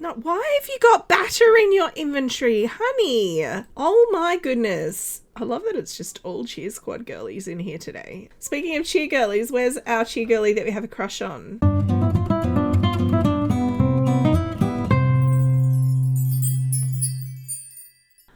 No, why have you got batter in your inventory, honey? Oh my goodness. I love that it's just all cheer squad girlies in here today. Speaking of cheer girlies, where's our cheer girlie that we have a crush on?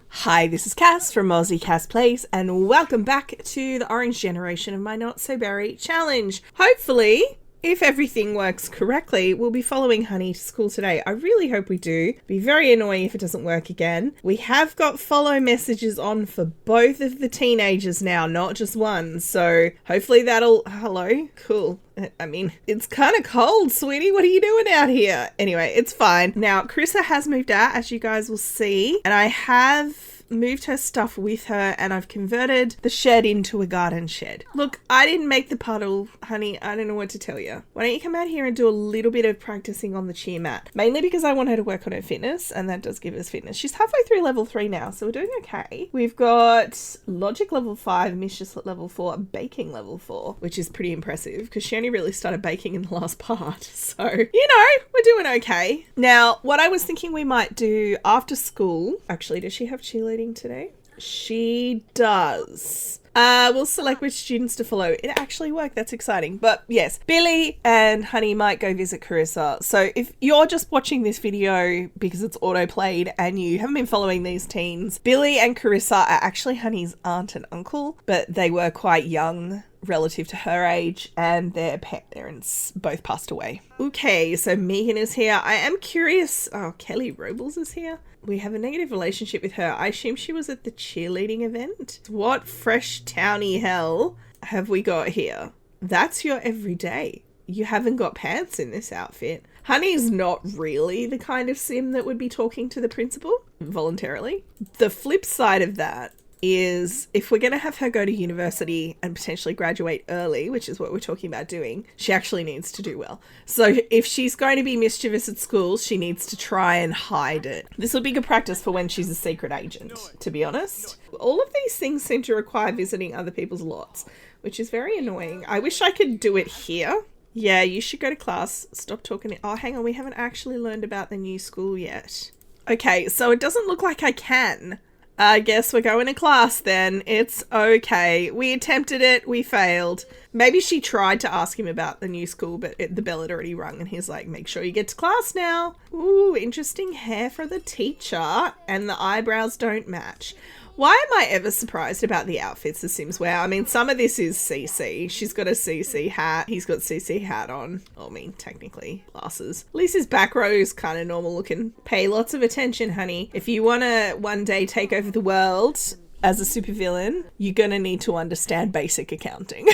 Hi, this is Cass from Aussie Cass Plays, and welcome back to the Orange Generation of my Not So Berry Challenge. Hopefully, if everything works correctly, we'll be following Honey to school today. I really hope we do. Be very annoying if it doesn't work again. We have got follow messages on for both of the teenagers now, not just one. So hopefully that'll... Hello? Cool. I mean, it's kind of cold, sweetie. What are you doing out here? Anyway, it's fine. Now, Carissa has moved out, as you guys will see, and I have moved her stuff with her, and I've converted the shed into a garden shed. Look, I didn't make the puddle, honey. I don't know what to tell you. Why don't you come out here and do a little bit of practicing on the cheer mat? Mainly because I want her to work on her fitness, and that does give us fitness. She's halfway through level 3 now, so we're doing okay. We've got logic level 5, mischief level 4, baking level 4, which is pretty impressive because she only really started baking in the last part. So, you know, we're doing okay. Now, what I was thinking we might do after school, actually, does she have cheerleading today? She does. We'll select which students to follow. It actually worked. That's exciting. But yes, Billy and Honey might go visit Carissa. So if you're just watching this video because it's auto-played and you haven't been following these teens, Billy and Carissa are actually Honey's aunt and uncle, but they were quite young relative to her age, and their parents both passed away. Okay, so Megan is here. I am curious. Oh, Kelly Robles is here. We have a negative relationship with her. I assume she was at the cheerleading event. What fresh towny hell have we got here? That's your everyday. You haven't got pants in this outfit. Honey's not really the kind of sim that would be talking to the principal voluntarily. The flip side of that is if we're going to have her go to university and potentially graduate early, which is what we're talking about doing, she actually needs to do well. So if she's going to be mischievous at school, she needs to try and hide it. This will be good practice for when she's a secret agent, to be honest. All of these things seem to require visiting other people's lots, which is very annoying. I wish I could do it here. Yeah, you should go to class. Stop talking. Oh, hang on. We haven't actually learned about the new school yet. Okay, so it doesn't look like I can. I guess we're going to class then. It's okay. We attempted it. We failed. Maybe she tried to ask him about the new school, but the bell had already rung and he's like, make sure you get to class now. Ooh, interesting hair for the teacher, and the eyebrows don't match. Why am I ever surprised about the outfits the Sims wear? I mean, some of this is CC. She's got a CC hat. He's got CC hat on. I mean, technically, glasses. At least his back row is kind of normal looking. Pay lots of attention, honey. If you want to one day take over the world as a supervillain, you're going to need to understand basic accounting.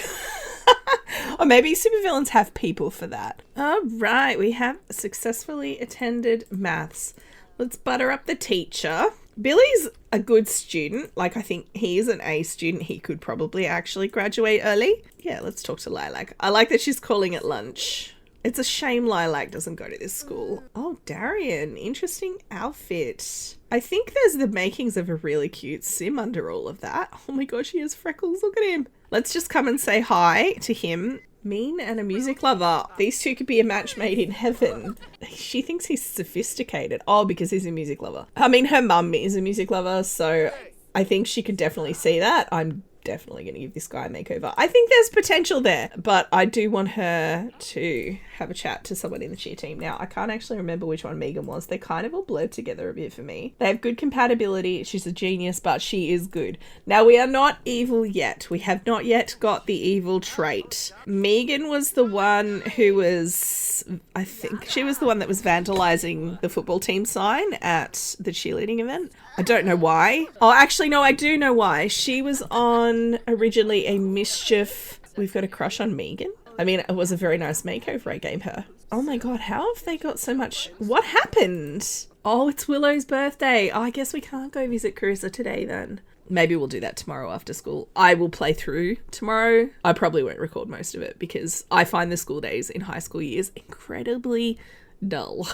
Or maybe supervillains have people for that. All right, we have successfully attended maths. Let's butter up the teacher. Billy's a good student. Like, I think he is an A student. He could probably actually graduate early. Yeah, let's talk to Lilac. I like that she's calling it lunch. It's a shame Lilac doesn't go to this school. Oh, Darian, interesting outfit. I think there's the makings of a really cute sim under all of that. Oh my gosh, he has freckles. Look at him. Let's just come and say hi to him. Mean and a music lover. These two could be a match made in heaven. She thinks he's sophisticated. Oh, because he's a music lover. I mean, her mum is a music lover, so I think she could definitely see that. I'm definitely going to give this guy a makeover. I think there's potential there, but I do want her to have a chat to someone in the cheer team. Now, I can't actually remember which one Megan was. They kind of all blurred together a bit for me. They have good compatibility. She's a genius, but she is good. Now, we are not evil yet. We have not yet got the evil trait. Megan was the one who was, I think she was the one that was vandalizing the football team sign at the cheerleading event. I don't know why. Oh, actually, no, I do know why. She was on originally a mischief. We've got a crush on Megan. I mean, it was a very nice makeover I gave her. Oh my god, how have they got so much? What happened? Oh, it's Willow's birthday. Oh, I guess we can't go visit Carissa today then. Maybe we'll do that tomorrow after school. I will play through tomorrow. I probably won't record most of it because I find the school days in high school years incredibly dull.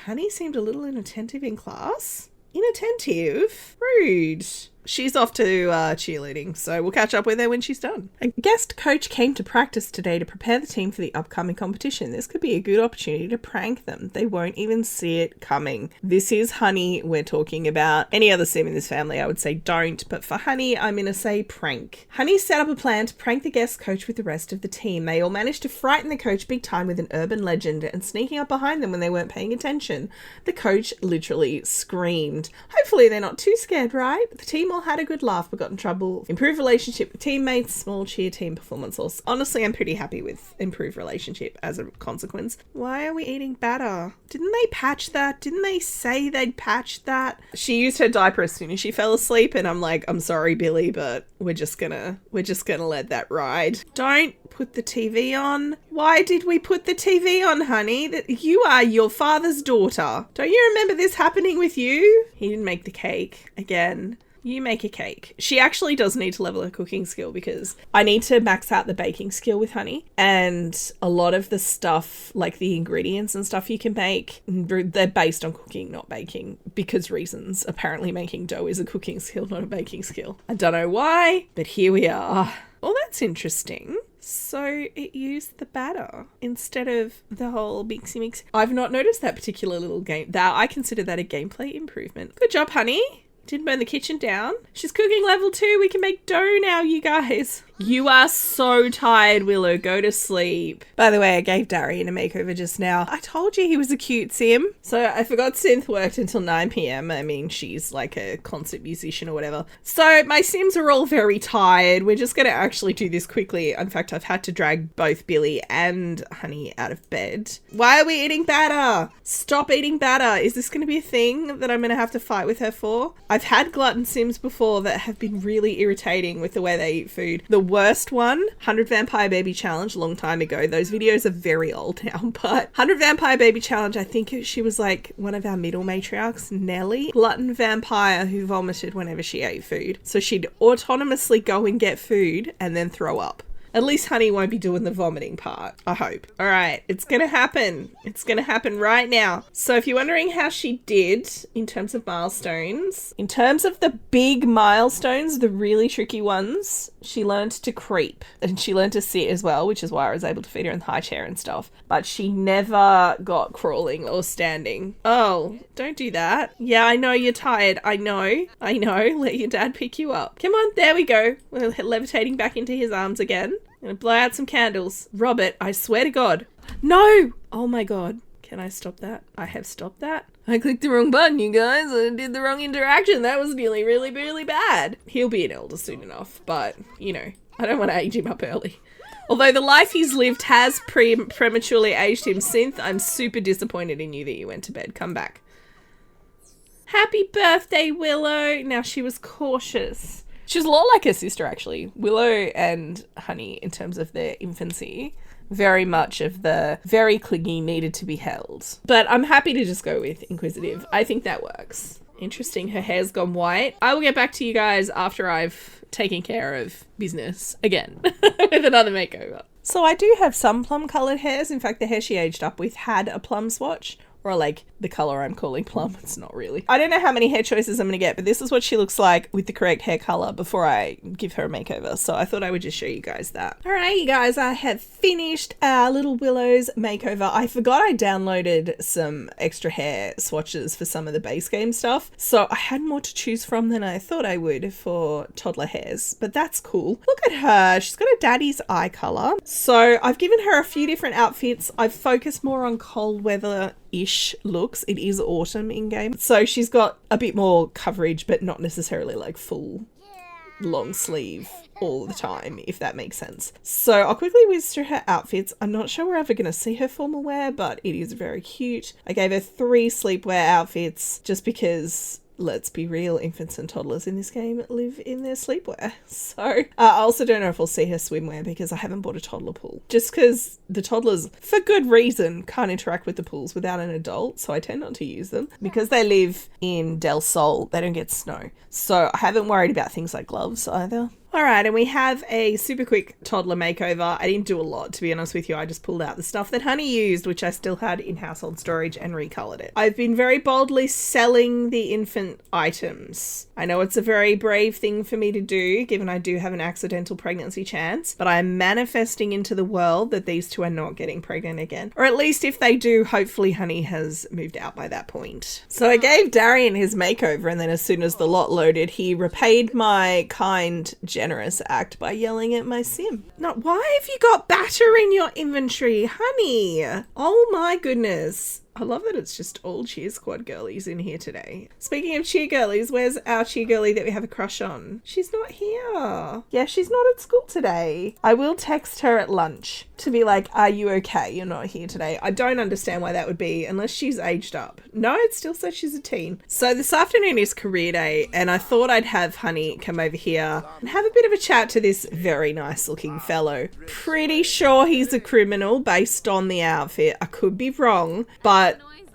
Honey seemed a little inattentive in class. Inattentive? Rude. She's off to cheerleading, so we'll catch up with her when she's done. A guest coach came to practice today to prepare the team for the upcoming competition. This could be a good opportunity to prank them. They won't even see it coming. This is Honey we're talking about. Any other sim in this family, I would say don't, but for Honey, I'm going to say prank. Honey set up a plan to prank the guest coach with the rest of the team. They all managed to frighten the coach big time with an urban legend and sneaking up behind them when they weren't paying attention. The coach literally screamed. Hopefully they're not too scared, right? The team all had a good laugh but got in trouble. Improved relationship with teammates, small cheer team performance. Also, honestly, I'm pretty happy with improved relationship as a consequence. Why are we eating batter? Didn't they patch that? Didn't they say they'd patched that? She used her diaper as soon as she fell asleep, and I'm like, I'm sorry, Billy, but we're just gonna let that ride. Don't put the TV on. Why did we put the TV on, Honey? That you are your father's daughter. Don't you remember this happening with you? He didn't make the cake again. You make a cake. She actually does need to level her cooking skill because I need to max out the baking skill with Honey. And a lot of the stuff, like the ingredients and stuff you can make, they're based on cooking, not baking, because reasons. Apparently making dough is a cooking skill, not a baking skill. I don't know why, but here we are. Well, that's interesting. So it used the batter instead of the whole mixy mix. I've not noticed that particular little game. I consider that a gameplay improvement. Good job, Honey. Didn't burn the kitchen down. She's cooking level 2. We can make dough now, you guys. You are so tired, Willow. Go to sleep. By the way, I gave Darian a makeover just now. I told you he was a cute sim. So I forgot Synth worked until 9 p.m. I mean, she's like a concert musician or whatever. So my sims are all very tired. We're just going to actually do this quickly. In fact, I've had to drag both Billy and Honey out of bed. Why are we eating batter? Stop eating batter. Is this going to be a thing that I'm going to have to fight with her for? I've had glutton sims before that have been really irritating with the way they eat food. The worst one, 100 Vampire Baby Challenge, long time ago. Those videos are very old now, but 100 Vampire Baby Challenge, I think she was like one of our middle matriarchs, Nelly, glutton vampire who vomited whenever she ate food. So she'd autonomously go and get food and then throw up. At least Honey won't be doing the vomiting part, I hope. All right, it's going to happen. It's going to happen right now. So if you're wondering how she did in terms of milestones, in terms of the big milestones, the really tricky ones, she learned to creep and she learned to sit as well, which is why I was able to feed her in the high chair and stuff. But she never got crawling or standing. Oh, don't do that. Yeah, I know you're tired. I know. Let your dad pick you up. Come on, there we go. We're levitating back into his arms again. I'm gonna blow out some candles. Robert, I swear to God. No! Oh my God. Can I stop that? I have stopped that. I clicked the wrong button, you guys. I did the wrong interaction. That was nearly really, really bad. He'll be an elder soon enough, but, you know, I don't want to age him up early. Although the life he's lived has prematurely aged him. Synth, I'm super disappointed in you that you went to bed. Come back. Happy birthday, Willow. Now, she was cautious. She's a lot like her sister, actually. Willow and Honey, in terms of their infancy, very much of the very clingy, needed to be held. But I'm happy to just go with inquisitive. I think that works. Interesting, her hair's gone white. I will get back to you guys after I've taken care of business again with another makeover. So I do have some plum coloured hairs. In fact, the hair she aged up with had a plum swatch. Or like the colour I'm calling plum. It's not really. I don't know how many hair choices I'm going to get, but this is what she looks like with the correct hair colour before I give her a makeover. So I thought I would just show you guys that. All right, you guys, I have finished our little Willow's makeover. I forgot I downloaded some extra hair swatches for some of the base game stuff. So I had more to choose from than I thought I would for toddler hairs, but that's cool. Look at her. She's got a daddy's eye colour. So I've given her a few different outfits. I've focused more on cold weather-ish looks. It is autumn in game, so she's got a bit more coverage, but not necessarily like full long sleeve all the time, if that makes sense. So I'll quickly whiz through her outfits. I'm not sure we're ever going to see her formal wear, but it is very cute. I gave her 3 sleepwear outfits just because, let's be real, infants and toddlers in this game live in their sleepwear. So I also don't know if I'll see her swimwear because I haven't bought a toddler pool. Just because the toddlers, for good reason, can't interact with the pools without an adult, so I tend not to use them. Because they live in Del Sol, they don't get snow. So I haven't worried about things like gloves either. All right, and we have a super quick toddler makeover. I didn't do a lot, to be honest with you. I just pulled out the stuff that Honey used, which I still had in household storage, and recolored it. I've been very boldly selling the infant items. I know it's a very brave thing for me to do, given I do have an accidental pregnancy chance, but I'm manifesting into the world that these two are not getting pregnant again. Or at least if they do, hopefully Honey has moved out by that point. So I gave Darian his makeover, and then as soon as the lot loaded, he repaid my kind, generous act by yelling at my sim. Not, why have you got batter in your inventory, Honey? Oh my goodness. I love that it's just all cheer squad girlies in here today. Speaking of cheer girlies, where's our cheer girlie that we have a crush on? She's not here. Yeah, she's not at school today. I will text her at lunch to be like, are you okay? You're not here today. I don't understand why that would be unless she's aged up. No, it still says she's a teen. So this afternoon is career day, and I thought I'd have Honey come over here and have a bit of a chat to this very nice looking fellow. Pretty sure he's a criminal based on the outfit. I could be wrong, but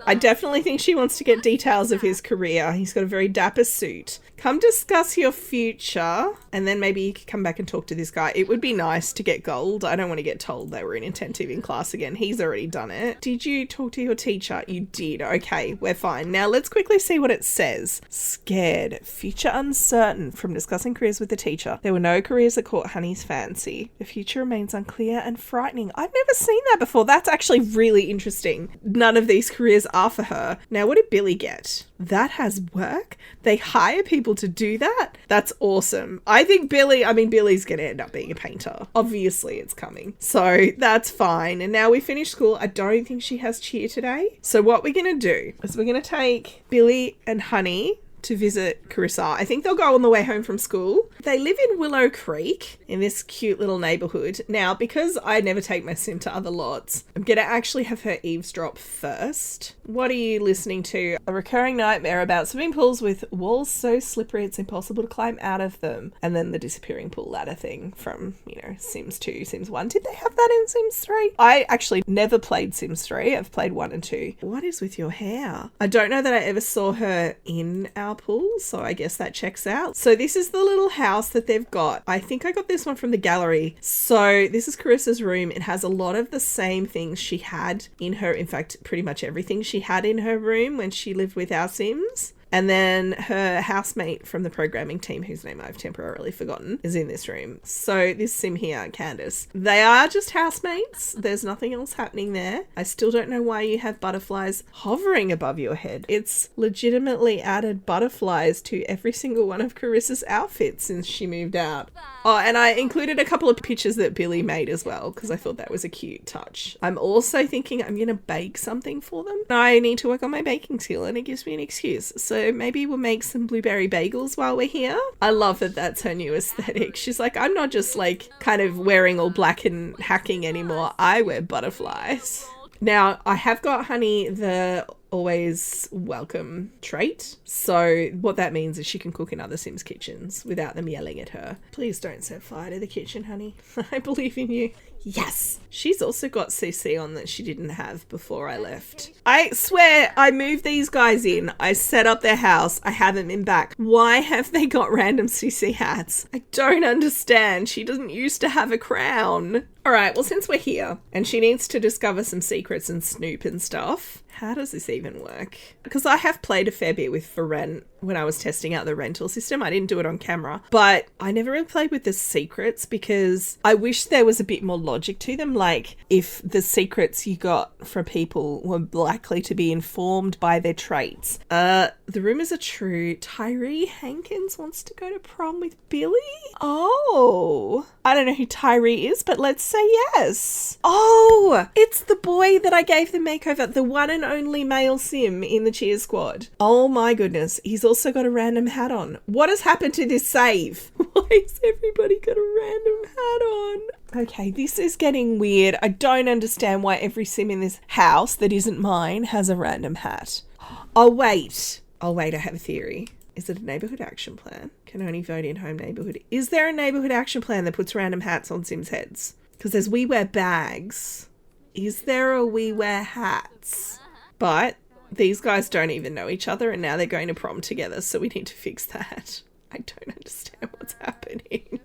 I definitely think she wants to get details of his career. He's got a very dapper suit. Come discuss your future, and then maybe you could come back and talk to this guy. It would be nice to get gold. I don't want to get told they were inattentive in class again. He's already done it. Did you talk to your teacher? You did. Okay, we're fine. Now let's quickly see what it says. Scared. Future uncertain. From discussing careers with the teacher, there were no careers that caught Honey's fancy. The future remains unclear and frightening. I've never seen that before. That's actually really interesting. None of these careers are for her. Now, what did Billy get? That has work? They hire people to do that? That's awesome. I think Billy's going to end up being a painter. Obviously, it's coming. So that's fine. And now we finish school. I don't think she has cheer today. So what we're going to do is we're going to take Billy and Honey to visit Carissa. I think they'll go on the way home from school. They live in Willow Creek in this cute little neighborhood. Now, because I never take my sim to other lots, I'm going to actually have her eavesdrop first. What are you listening to? A recurring nightmare about swimming pools with walls so slippery it's impossible to climb out of them. And then the disappearing pool ladder thing from, Sims 2, Sims 1. Did they have that in Sims 3? I actually never played Sims 3. I've played 1 and 2. What is with your hair? I don't know that I ever saw her in our pool, so I guess that checks out. So this is the little house that they've got. I think I got this one from the gallery. So this is Carissa's room. It has a lot of the same things she had in her, in fact, pretty much everything she had in her room when she lived with our Sims. And then her housemate from the programming team, whose name I've temporarily forgotten, is in this room. So this sim here, Candace, they are just housemates. There's nothing else happening there. I still don't know why you have butterflies hovering above your head. It's legitimately added butterflies to every single one of Carissa's outfits since she moved out. Oh, and I included a couple of pictures that Billy made as well, because I thought that was a cute touch. I'm also thinking I'm going to bake something for them. I need to work on my baking skill, and it gives me an excuse. So maybe we'll make some blueberry bagels while we're here. I love that that's her new aesthetic. She's like, I'm not just like kind of wearing all black and hacking anymore. I wear butterflies. Now, I have got Honey the always welcome trait. So what that means is she can cook in other Sims kitchens without them yelling at her. Please don't set fire to the kitchen, Honey. I believe in you. Yes. She's also got CC on that she didn't have before I left. I swear I moved these guys in. I set up their house. I haven't been back. Why have they got random CC hats? I don't understand. She doesn't used to have a crown. All right, well, since we're here and she needs to discover some secrets and snoop and stuff, how does this even work? Because I have played a fair bit with For Rent when I was testing out the rental system. I didn't do it on camera, but I never really played with the secrets because I wish there was a bit more logic to them. Like if the secrets you got from people were likely to be informed by their traits. The rumors are true. Tyree Hankins wants to go to prom with Billy? Oh, I don't know who Tyree is, but let's say yes. Oh, it's the boy that I gave the makeover, the one and only male sim in the cheer squad. Oh my goodness. He's also got a random hat on. What has happened to this save? Why has everybody got a random hat on? Okay, this is getting weird. I don't understand why every sim in this house that isn't mine has a random hat. Oh, wait. I have a theory. Is it a neighbourhood action plan? Can only vote in home neighbourhood. Is there a neighbourhood action plan that puts random hats on Sims' heads? Because there's we wear bags. Is there a we wear hats? But these guys don't even know each other and now they're going to prom together, so we need to fix that. I don't understand what's happening.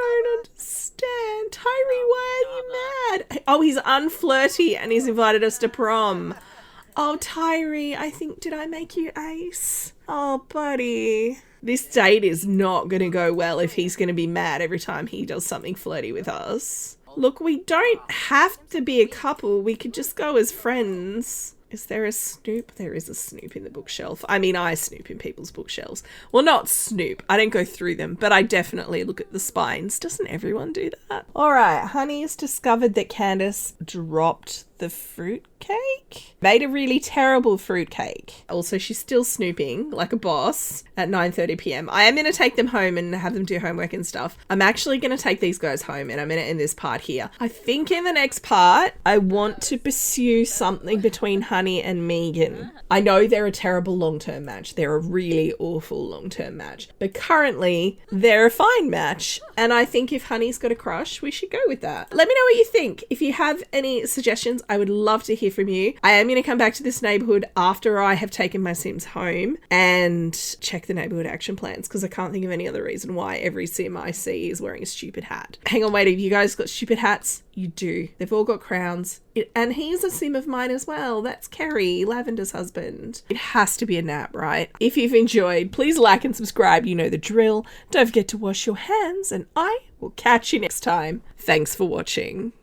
don't understand. Tyree, why are you mad? Oh, he's unflirty and he's invited us to prom. Oh, Tyree, I think, did I make you ace? Oh, buddy. This date is not going to go well if he's going to be mad every time he does something flirty with us. Look, we don't have to be a couple. We could just go as friends. Is there a snoop? There is a snoop in the bookshelf. I mean, I snoop in people's bookshelves. Well, not snoop. I don't go through them, but I definitely look at the spines. Doesn't everyone do that? All right. Honey's discovered that Candace dropped the fruitcake. Made a really terrible fruitcake. Also, she's still snooping like a boss at 9:30 p.m. I am going to take them home and have them do homework and stuff. I'm actually going to take these guys home and I'm going to end this part here. I think in the next part, I want to pursue something between Honey and Megan. I know they're a terrible long-term match. They're a really awful long-term match. But currently, they're a fine match. And I think if Honey's got a crush, we should go with that. Let me know what you think. If you have any suggestions, I would love to hear from you. I am going to come back to this neighborhood after I have taken my Sims home and check the neighborhood action plans because I can't think of any other reason why every Sim I see is wearing a stupid hat. Hang on, wait, have you guys got stupid hats? You do. They've all got crowns. And he's a Sim of mine as well. That's Kerry, Lavender's husband. It has to be a nap, right? If you've enjoyed, please like and subscribe. You know the drill. Don't forget to wash your hands and I will catch you next time. Thanks for watching.